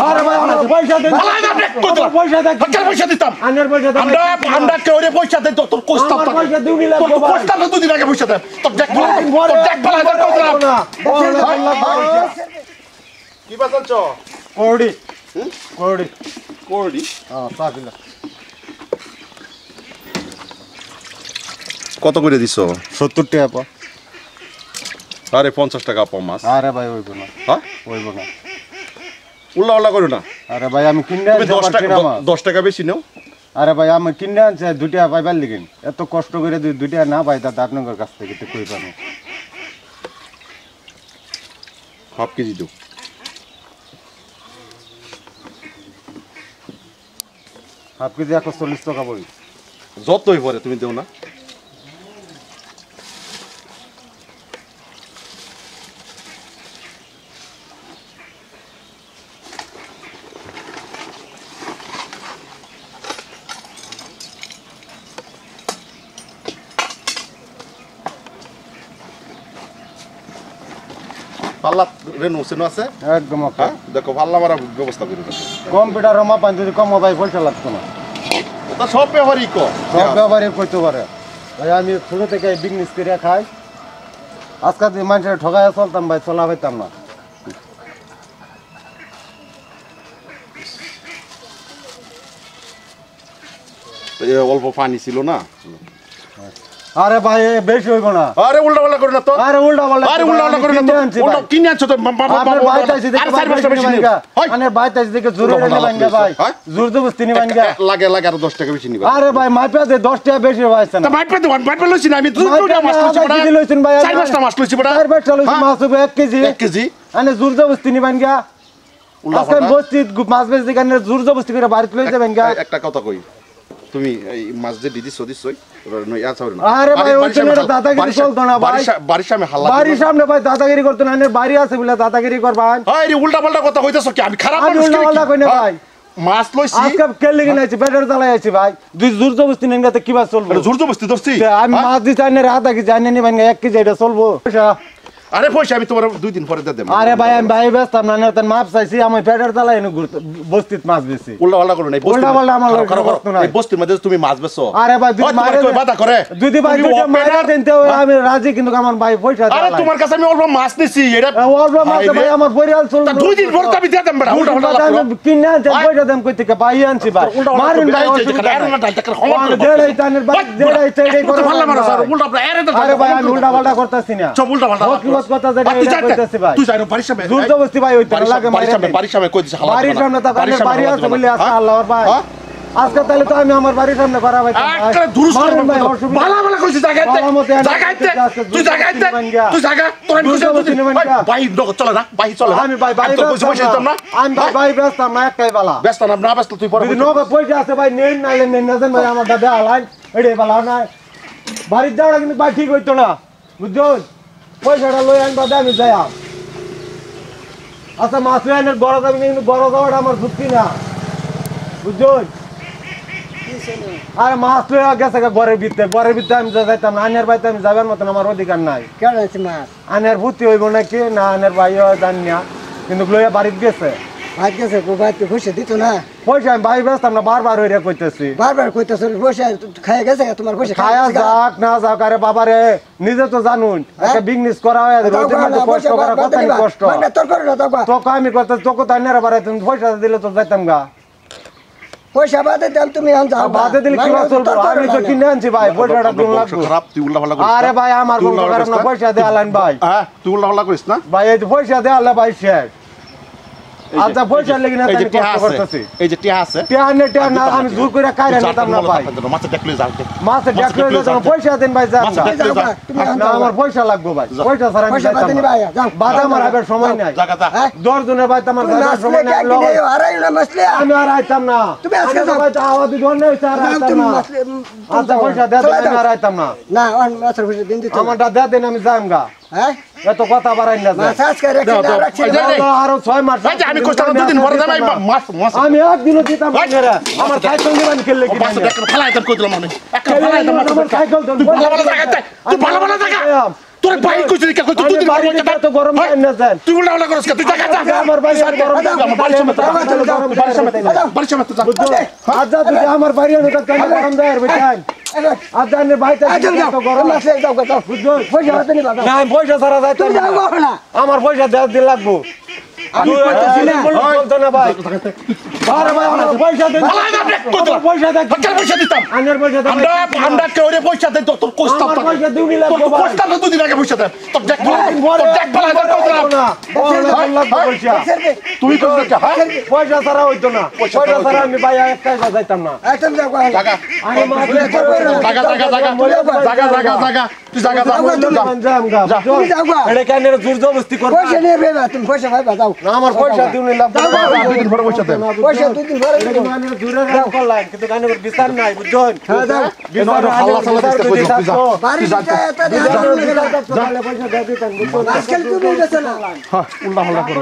আরে ভাই আমার পয়সা দেন পয়সা দেন পয়সা দিতাম আনের পয়সা দেন আমরা কেউ পয়সা দেন তোর কোস্তাব পয়সা দিউনি লাগবে ভাই কোস্তাব দুদিন আগে পয়সা দেন তোর দেখ বলা কি বাজাচ্ছ কোড়ি কোড়ি কোড়ি হ্যাঁ পাবিলা কত করে দিছো 70 টাকা পা আরে 50 টাকা পাও মাছ আরে ভাই হইব না হ্যাঁ হইব না উল্লা উল্লা করো না আরে ভাই আমি কিনে তুমি 10 টাকা বেশি নাও আরে ভাই আমি কিনে আনছি 2 টাকা পাইবার লিগেন এত কষ্ট করে 2 টাকা না পাই তা আপনাদের কাছ থেকে তো কই পাবো হাফ কেজি দাও হাফ কেজি 140 টাকা বই যতই পরে তুমি দেও না পাল্লা রেনু সেনু আছে একদম হ্যাঁ দেখো পাল্লা মারা ব্যবস্থা করে দাও কম্পিউটার রমা পান যদি কম ভাই পয়সা লাগতো না তা সব ব্যবহারই কো সব ব্যাপারে কইতে পারে ভাই আমি ছোট থেকে বিজনেস করে খাই আজকাল যে মানুষের ঠগায় চলতাম ভাই চলা পাইতাম না অল্প পানি ছিল না আরে ভাই বেশি হইব না আরে উল্টা পাল্টা করো না তো আরে উল্টা পাল্টা আরে উল্টা পাল্টা করো না তো উল্টা কিনে আনছো তো আপনার ভাই তাইছে দেখে ভাই বেশি নিবা আরে ভাই তাইছে দেখে জোরে রে ভাঙ্গা ভাই জোর জবস্তি নি ভাঙ্গা লাগে লাগে আর 10 টাকা বেশি নিবা আরে ভাই মাইপা দে 10 টাকা বেশি হইছে না তা মাইপা দে মাইপা লইছি না আমি দুটা মাছ লইছি বড়া কি লইছেন ভাই 4-5টা মাছ লইছি বড়া 4-5টা লইছি মাছ হবে 1 কেজি 1 কেজি আনে জোর জবস্তি নি ভাঙ্গা আজকাল বস্তি মাছ বেচ দিগানে জোর জবস্তি করে বাড়িতে লই যাবেন গা একটা কথা কই তুমি এই মাছ যে দিদি সদিস সই ইয়া চাও না আরে ভাই ওইখানে দাদাগিরি চলতো না ভাই বাড়ির সামনে হাল্লা বাড়ির সামনে ভাই দাদাগিরি করতো না আনে বাড়ি আছে বলে দাদাগিরি করবান আরে উল্টা পাল্টা কথা কইতাছ কি আমি খারাপ মানুষ উল্টা পাল্টা কই না ভাই মাছ লইছি আজকে কেলে কিনে আইছি পেটের জ্বালায় আইছি ভাই দুই জোর জবস্তি নেনগাতে কি বাস চলবো জোর জবস্তি ধরছি আমি মাছ দিতে আনে আধা কেজি আনে নি ভাঙ্গা 1 কেজি এটা চলবো আরে পয়সা আমি তোমার 2 দিন পরে দেব আরে ভাই আমি ভাই ব্যস্ত না না তখন মাপ চাইছি আমি পেটের জ্বালায় এনে বস্তিত মাছ বেচি উল্টা পাল্টা করো না উল্টা পাল্টা আমার বস্তু নাই এই বস্তির মধ্যে তুমি মাছ বেচো আরে ভাই দুই মারে কই বাধা করে যদি ভাই দুইটা মারা দেনতে আমি রাজি কিন্তু আমার ভাই পয়সা দেয় আরে তোমার কাছে আমি অল্প মাছ নিছি এটা অল্প মাছ ভাই আমার পরিয়াল চলবে 2 দিন পর তো আমি দিয়ে দেব বেটা উল্টা পাল্টা আমি কিনে আনছি পয়সা দেম কই থেকে ভাই আনছি ভাই মারুন ভাই দেড়াই তানের ভাই দেড়াই তেড়াই করে ভালো মারা স্যার উল্টা পাল্টা আরে ভাই আমি উল্টা পাল্টা করতেছি না সব উল্টা পাল্টা কি কথা যেটা কইতাছি ভাই তুই যাই বাড়ির সামনে জোর জবস্তি ভাই হইতো লাগে বাড়ির সামনে কই দিছ হালা বাড়ির সামনে তো বাড়ি আছে বলে আজকে আল্লাহর ভাই আজকে তাহলে তো আমি আমার বাড়ির সামনে করা ভাই আজকে দুরুস্ত ভালো ভালো কইছিস জায়গাতে তুই জায়গা তোর আমি কইছি ভাই নগদ চলে না ভাই চলে আমি ভাই তো কইছি পয়সা দিতাম না আমি ভাই ব্যস্ত না একটাই বালা ব্যস্ত না ব্যস্ত তুই পরে যদি নগদ পয়সা আছে ভাই নেন নাইলে নেন না দেন ভাই আমার দাদা আলাই এডে বালা না বাড়ির যাওয়া কিন্তু ভাই ঠিক হইতো না বুঝছো পয়সাটা লই আন বাদে আমি যাই আচ্ছা মাছ লাইনের বড় দাবি কিন্তু বড় দাওয়াটা আমার যুক্তি না বুঝছো আরে মাছ লইয়া গেছে ঘরের ভিতরে আমি যাইতাম না আনের বাইতে আমি যাবার মতন আমার অধিকার নাই কেন আছে মাছ আনের ভূতি হইব নাকি না আনের ভাইও জানি না কিন্তু লইয়া বাড়িতে গেছে ভাত গেছে ভাইতে পয়সা দিত না পয়সা আমি ভাই ব্যস্তাম না বারবার হইয়া কইতেছি বারবার কইতেছ পয়সা খাই গেছে তোমার পয়সা খায়া যাক না যাক আরে বাবারে নিজে তো জানুন একটা বিজনেস করা হয় রোদের মধ্যে কষ্ট করা কত কষ্ট তোর করে না তোকে আমি করতে তোকে তাই নেরা বাড়াই তুমি পয়সা দিলে তো যাইতাম গা পয়সা বাদে দাম তুমি আন যাও বাদে দিলে কি চলবো আমি তো কিনে আনছি ভাই পয়সাটা দিন লাগবে খারাপ তুই উল্টা পাল্টা করিস আরে ভাই আমার বন্ধ করার না পয়সা দে আলাইন ভাই হ্যাঁ তুই উল্টা পাল্টা করিস না ভাই এই পয়সা দে আল্লাহ ভাই শেষ আচ্ছা পয়সা লাগি না তাই কষ্ট করতেছি এই যে টিয়া আছে টিয়া না আমি জোর করে কাইরা নিতাম না ভাই মাছে দেখলে যাও মাছে দেখলে যাও পয়সা দেন ভাই যান না আমার পয়সা লাগবে ভাই পয়সা ছাড়া আমি যাইতাম না ভাই বাদা আমার আবার সময় নাই 10 জনের ভাই তোমার যাওয়ার সময় নাই আমি আর আইতাম না তুমি আজকে যাও ভাই আওয়াজ দিন না স্যার আইতাম না আচ্ছা পয়সা দে আমি আর আইতাম না না অন মাছের পয়সা দিন দিত আমারটা দে দেন আমি যামগা হ্যাঁ এত কথা বাড়াই না মাছ আজকে রাখছি আরো 6 মাস আমি কষ্ট 2 দিন পরে যাই মাছ আমি একদিনও দিতাম না আমার সাইকেল নিবান খেললে কি মাছ দেখলে ফেলাই দেন কই দিলাম আমি একটা ফেলাই দেন আমার সাইকেল তুই ভালো ভালো জায়গা তুই ভালো ভালো জায়গা তোর ভাই কইছিস কি কই তুই আমি দিন বাড়িতে পয়সা তো গরম হ্যাঁ? পানি না দেন। তুই উল্টা উল্টা করিস কে? তুই জায়গা যা আমার বাড়ি আর গরম পানি আমার বাড়ির সামনে যা। বাড়ির সামনে যা। আজ যা তুই আমার বাড়ি আনো তো গরম দেয় বুঝছেন আজ জানের ভাই তো গরম আছে বুঝছেন পয়সা হাতে নিবা না আমি পয়সা ছাড়া যাইতাম তুই যাও না। না আমার পয়সা 10 দিন লাগবো আমি তুই কইতাছি না। চলতো না ভাই আরে ভাই আমার পয়সা দেন আলাদা না ব্রেক কর আমার পয়সা দেন হচ্ছে পয়সা দিতাম আনের পয়সা দেন আমরা কেউ রে পয়সা দেই তোর কোস্তাব আমার পয়সা দিউনি লাগবো তোর ভাই কোস্তাব তো দিন আগে পয়সা দে তোর দেখ তোর দেখ পালা তোর কত না লাগবো পয়সা তুই তো হ্যাঁ পয়সা ছাড়া হইতো না পয়সা ছাড়া আমি ভাই একটা যাইতাম না একদম যাও জায়গা আমি মা জায়গা তুই জায়গা যা তুমি যাও গা। এটা কেন জোর জবরদস্তি করব পয়সা নিয়ে বেবা তুমি পয়সা পাইবা যাও না আমার পয়সা দিউনি লাগবো দুদিন পরে পয়সা দে পয়সা 2 দিন পরে দিব। মানে জোরে রাখ করলাম কিন্তু কেন বিচার নাই বুঝছেন হ্যাঁ যাও বিচার হাল্লা চালা দিতে কইছ বাড়ি দিতে এত দিন পয়সা দিয়ে দিতেন বুঝছেন আজকাল তুমি বেচো না হ্যাঁ উল্টা হল্লা করো